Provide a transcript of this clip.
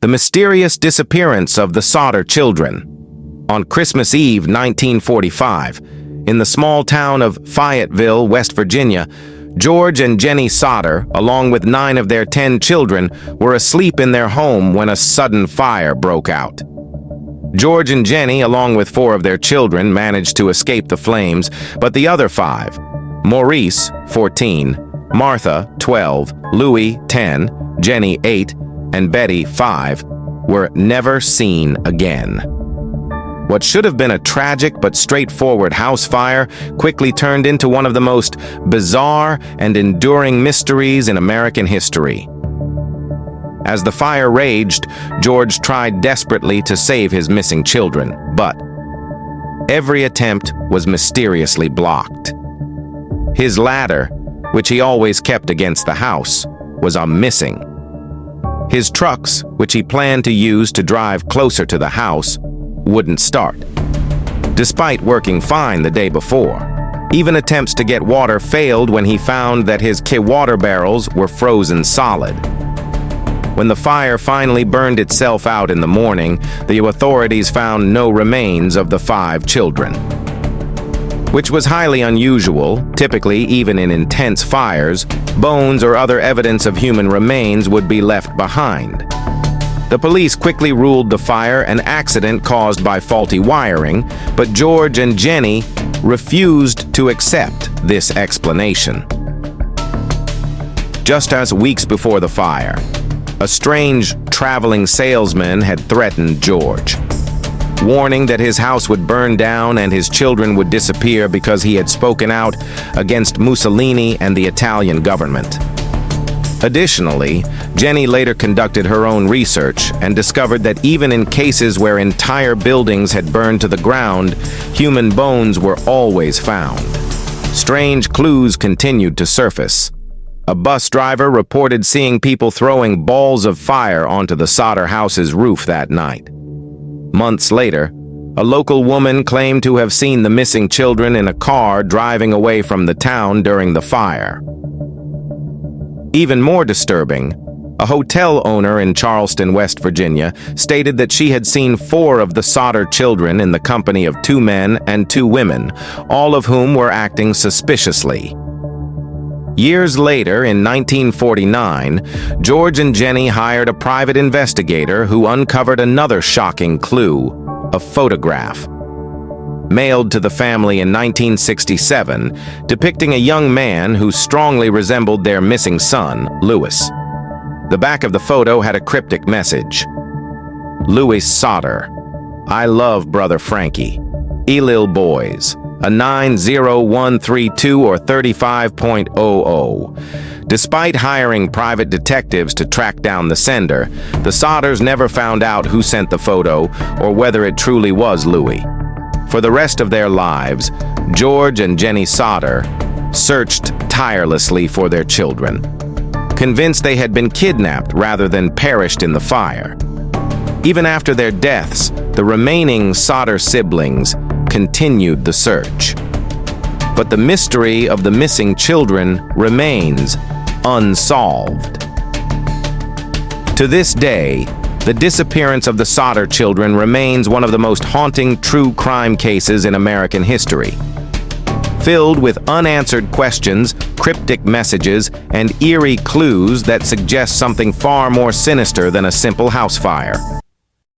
The mysterious disappearance of the Sodder children. On Christmas Eve 1945, in the small town of Fayetteville, West Virginia, George and Jenny Sodder, along with 9 of their 10 children, were asleep in their home when a sudden fire broke out. George and Jenny, along with 4 of their children, managed to escape the flames, but the other 5, Maurice, 14, Martha, 12, Louie, 10, Jenny, 8, and Betty, 5, were never seen again. What should have been a tragic but straightforward house fire quickly turned into one of the most bizarre and enduring mysteries in American history. As the fire raged, George tried desperately to save his missing children, but every attempt was mysteriously blocked. His ladder, which he always kept against the house, was missing. His trucks, which he planned to use to drive closer to the house, wouldn't start, despite working fine the day before. Even attempts to get water failed when he found that his water barrels were frozen solid. When the fire finally burned itself out in the morning, the authorities found no remains of the 5 children, which was highly unusual. Typically, even in intense fires, bones or other evidence of human remains would be left behind. The police quickly ruled the fire an accident caused by faulty wiring, but George and Jenny refused to accept this explanation. Just as weeks before the fire, a strange traveling salesman had threatened George, warning that his house would burn down and his children would disappear because he had spoken out against Mussolini and the Italian government. Additionally, Jenny later conducted her own research and discovered that even in cases where entire buildings had burned to the ground, human bones were always found. Strange clues continued to surface. A bus driver reported seeing people throwing balls of fire onto the Sodder house's roof that night. Months later, a local woman claimed to have seen the missing children in a car driving away from the town during the fire. Even more disturbing, a hotel owner in Charleston, West Virginia, stated that she had seen 4 of the Sodder children in the company of 2 men and 2 women, all of whom were acting suspiciously. Years later, in 1949, George and Jenny hired a private investigator who uncovered another shocking clue, a photograph, mailed to the family in 1967, depicting a young man who strongly resembled their missing son, Louis. The back of the photo had a cryptic message. Louie Sodder, I love brother Frankie. Elil boys. A 90132 or 35.00. Despite hiring private detectives to track down the sender, the Sodders never found out who sent the photo or whether it truly was Louie. For the rest of their lives, George and Jenny Sodder searched tirelessly for their children, convinced they had been kidnapped rather than perished in the fire. Even after their deaths, the remaining Sodder siblings continued the search. But the mystery of the missing children remains unsolved. To this day, the disappearance of the Sodder children remains one of the most haunting true crime cases in American history. Filled with unanswered questions, cryptic messages, and eerie clues that suggest something far more sinister than a simple house fire.